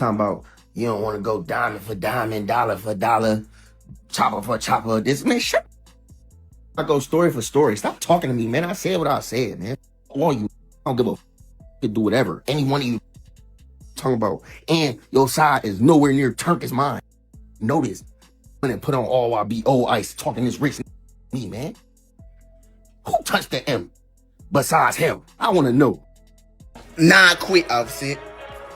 talking about you don't want to go diamond for diamond, dollar for dollar, chopper for chopper. This man, shut. I go story for story. Stop talking to me, man. I said what I said, man. All you, I don't give a f. You can do whatever. Any one of you talking about, and your side is nowhere near Turk as mine. Notice when it put on all I be old ice talking this rich me, man. Who touched the M besides him? I want to know. Nah, I quit, Offset.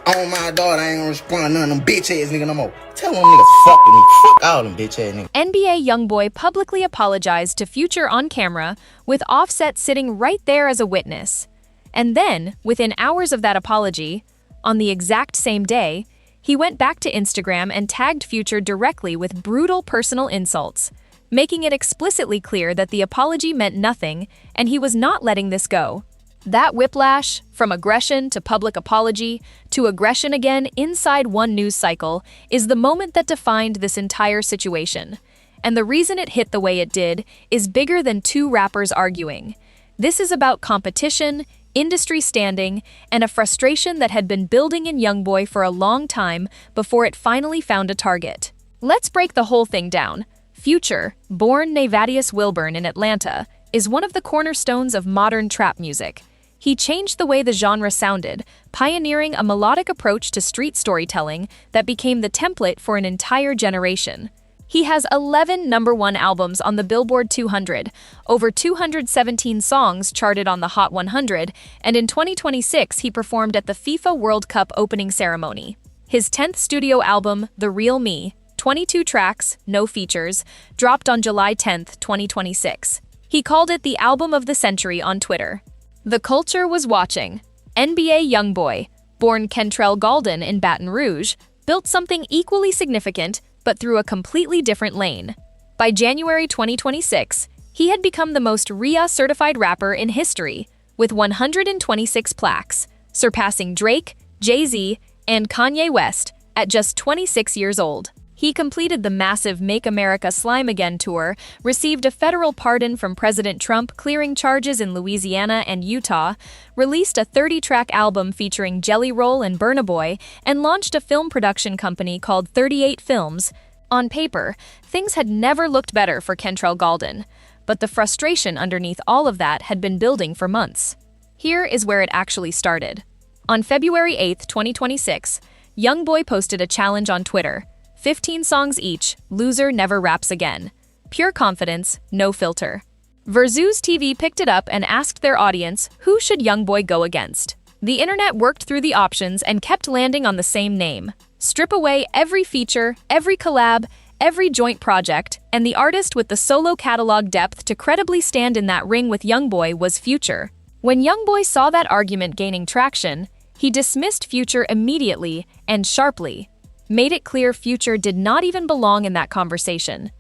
On my daughter, I ain't gonna respond to none of them bitch ass niggas no more. Tell them niggas fuck with me. Fuck all them bitch ass niggas. NBA Youngboy publicly apologized to Future on camera, with Offset sitting right there as a witness. And then, within hours of that apology, on the exact same day, he went back to Instagram and tagged Future directly with brutal personal insults, making it explicitly clear that the apology meant nothing and he was not letting this go. That whiplash, from aggression to public apology to aggression again inside one news cycle, is the moment that defined this entire situation. And the reason it hit the way it did is bigger than two rappers arguing. This is about competition, industry standing, and a frustration that had been building in Youngboy for a long time before it finally found a target. Let's break the whole thing down. Future, born Navadius Wilburn in Atlanta, is one of the cornerstones of modern trap music. He changed the way the genre sounded, pioneering a melodic approach to street storytelling that became the template for an entire generation. He has 11 #1 albums on the Billboard 200, over 217 songs charted on the Hot 100, and in 2026 he performed at the FIFA World Cup opening ceremony. His 10th studio album, The Real Me, 22 tracks, no features, dropped on July 10, 2026. He called it the album of the century on Twitter. The culture was watching. NBA Youngboy, born Kentrell Gaulden in Baton Rouge, built something equally significant, but through a completely different lane. By January 2026, he had become the most RIA-certified rapper in history, with 126 plaques, surpassing Drake, Jay-Z, and Kanye West at just 26 years old. He completed the massive Make America Slime Again tour, received a federal pardon from President Trump clearing charges in Louisiana and Utah, released a 30-track album featuring Jelly Roll and Burna Boy, and launched a film production company called 38 Films. On paper, things had never looked better for Kentrell Gaulden, but the frustration underneath all of that had been building for months. Here is where it actually started. On February 8, 2026, Youngboy posted a challenge on Twitter. 15 songs each, loser never raps again. Pure confidence, no filter. Versus TV picked it up and asked their audience, who should Youngboy go against? The internet worked through the options and kept landing on the same name. Strip away every feature, every collab, every joint project, and the artist with the solo catalog depth to credibly stand in that ring with Youngboy was Future. When Youngboy saw that argument gaining traction, he dismissed Future immediately and sharply. Made it clear Future did not even belong in that conversation.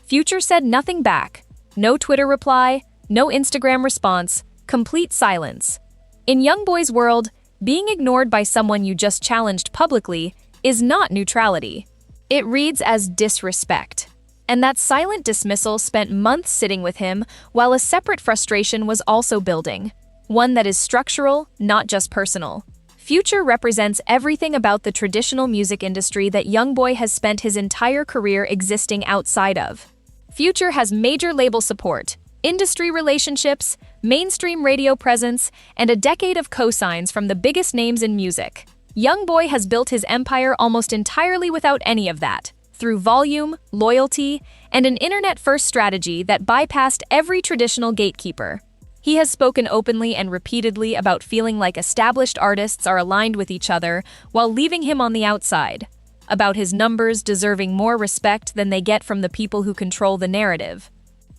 Future said nothing back. No Twitter reply, no Instagram response, complete silence. In Youngboy's world, being ignored by someone you just challenged publicly is not neutrality. It reads as disrespect. And that silent dismissal spent months sitting with him while a separate frustration was also building. One that is structural, not just personal. Future represents everything about the traditional music industry that Youngboy has spent his entire career existing outside of. Future has major label support, industry relationships, mainstream radio presence, and a decade of cosigns from the biggest names in music. Youngboy has built his empire almost entirely without any of that, through volume, loyalty, and an internet-first strategy that bypassed every traditional gatekeeper. He has spoken openly and repeatedly about feeling like established artists are aligned with each other while leaving him on the outside, about his numbers deserving more respect than they get from the people who control the narrative.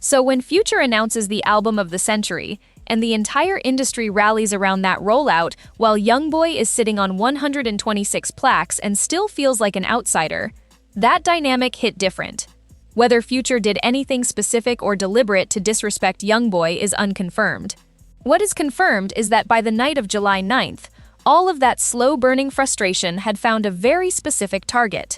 So when Future announces the album of the century, and the entire industry rallies around that rollout while Youngboy is sitting on 126 plaques and still feels like an outsider, that dynamic hit different. Whether Future did anything specific or deliberate to disrespect Youngboy is unconfirmed. What is confirmed is that by the night of July 9th, all of that slow-burning frustration had found a very specific target.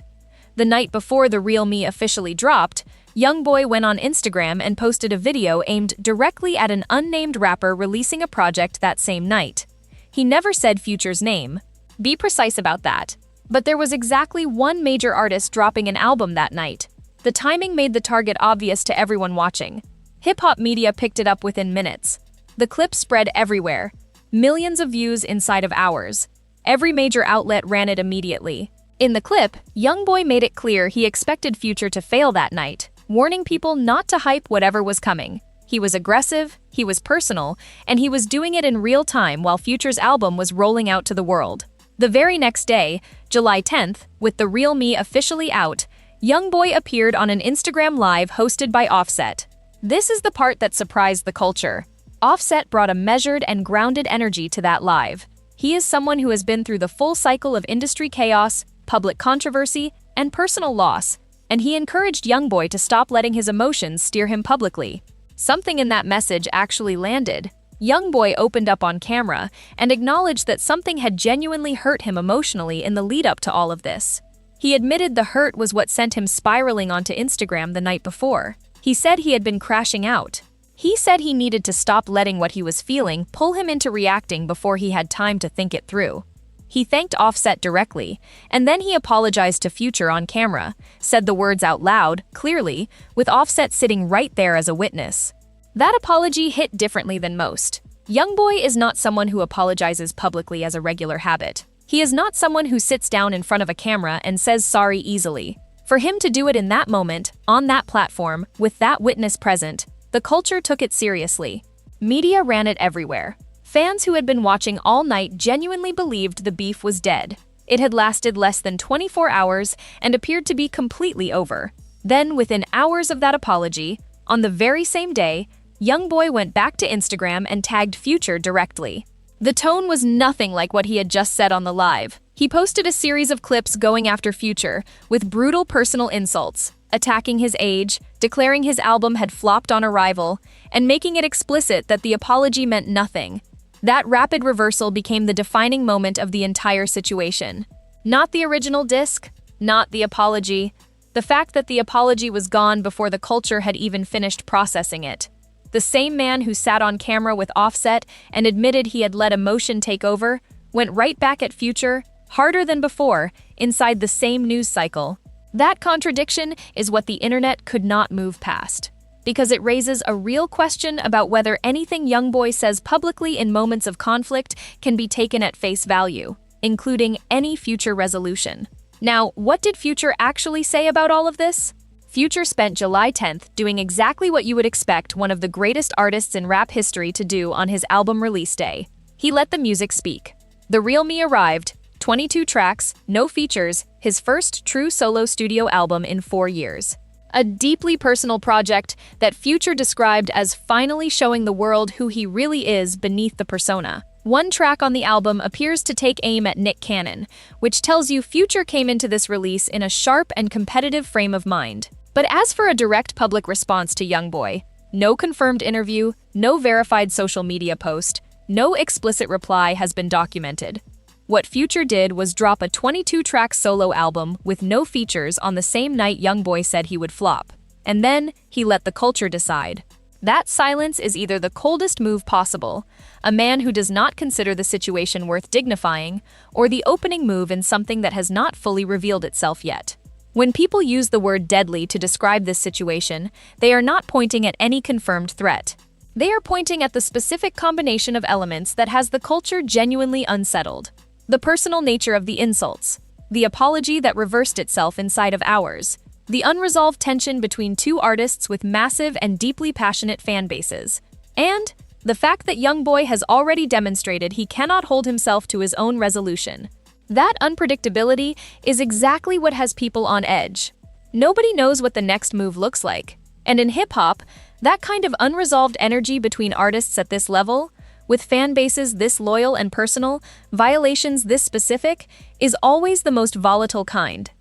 The night before The Real Me officially dropped, Youngboy went on Instagram and posted a video aimed directly at an unnamed rapper releasing a project that same night. He never said Future's name. Be precise about that. But there was exactly one major artist dropping an album that night. The timing made the target obvious to everyone watching. Hip-hop media picked it up within minutes. The clip spread everywhere. Millions of views inside of hours. Every major outlet ran it immediately. In the clip, Youngboy made it clear he expected Future to fail that night, warning people not to hype whatever was coming. He was aggressive, he was personal, and he was doing it in real time while Future's album was rolling out to the world. The very next day, July 10th, with The Real Me officially out, Youngboy appeared on an Instagram Live hosted by Offset. This is the part that surprised the culture. Offset brought a measured and grounded energy to that live. He is someone who has been through the full cycle of industry chaos, public controversy, and personal loss, and he encouraged Youngboy to stop letting his emotions steer him publicly. Something in that message actually landed. Youngboy opened up on camera and acknowledged that something had genuinely hurt him emotionally in the lead-up to all of this. He admitted the hurt was what sent him spiraling onto Instagram the night before. He said he had been crashing out. He said he needed to stop letting what he was feeling pull him into reacting before he had time to think it through. He thanked Offset directly, and then he apologized to Future on camera, said the words out loud, clearly, with Offset sitting right there as a witness. That apology hit differently than most. Youngboy is not someone who apologizes publicly as a regular habit. He is not someone who sits down in front of a camera and says sorry easily. For him to do it in that moment, on that platform, with that witness present, the culture took it seriously. Media ran it everywhere. Fans who had been watching all night genuinely believed the beef was dead. It had lasted less than 24 hours and appeared to be completely over. Then, within hours of that apology, on the very same day, Youngboy went back to Instagram and tagged Future directly. The tone was nothing like what he had just said on the live. He posted a series of clips going after Future, with brutal personal insults, attacking his age, declaring his album had flopped on arrival, and making it explicit that the apology meant nothing. That rapid reversal became the defining moment of the entire situation. Not the original disc, not the apology. The fact that the apology was gone before the culture had even finished processing it. The same man who sat on camera with Offset and admitted he had let emotion take over, went right back at Future, harder than before, inside the same news cycle. That contradiction is what the internet could not move past, because it raises a real question about whether anything Youngboy says publicly in moments of conflict can be taken at face value, including any Future resolution. Now, what did Future actually say about all of this? Future spent July 10th doing exactly what you would expect one of the greatest artists in rap history to do on his album release day. He let the music speak. The Real Me arrived, 22 tracks, no features, his first true solo studio album in 4 years. A deeply personal project that Future described as finally showing the world who he really is beneath the persona. One track on the album appears to take aim at Nick Cannon, which tells you Future came into this release in a sharp and competitive frame of mind. But as for a direct public response to Youngboy, no confirmed interview, no verified social media post, no explicit reply has been documented. What Future did was drop a 22-track solo album with no features on the same night Youngboy said he would flop. And then, he let the culture decide. That silence is either the coldest move possible, a man who does not consider the situation worth dignifying, or the opening move in something that has not fully revealed itself yet. When people use the word deadly to describe this situation, they are not pointing at any confirmed threat. They are pointing at the specific combination of elements that has the culture genuinely unsettled. The personal nature of the insults, the apology that reversed itself inside of hours, the unresolved tension between two artists with massive and deeply passionate fan bases, and the fact that Youngboy has already demonstrated he cannot hold himself to his own resolution. That unpredictability is exactly what has people on edge. Nobody knows what the next move looks like. And in hip-hop, that kind of unresolved energy between artists at this level, with fan bases this loyal and personal, violations this specific, is always the most volatile kind.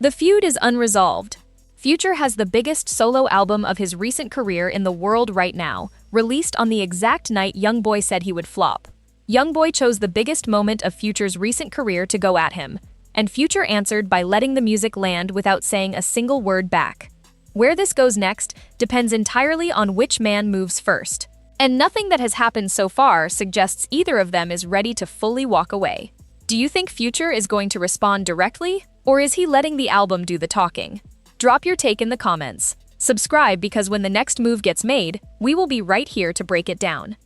The feud is unresolved. Future has the biggest solo album of his recent career in the world right now, released on the exact night Youngboy said he would flop. Youngboy chose the biggest moment of Future's recent career to go at him, and Future answered by letting the music land without saying a single word back. Where this goes next depends entirely on which man moves first, and nothing that has happened so far suggests either of them is ready to fully walk away. Do you think Future is going to respond directly, or is he letting the album do the talking? Drop your take in the comments. Subscribe because when the next move gets made, we will be right here to break it down.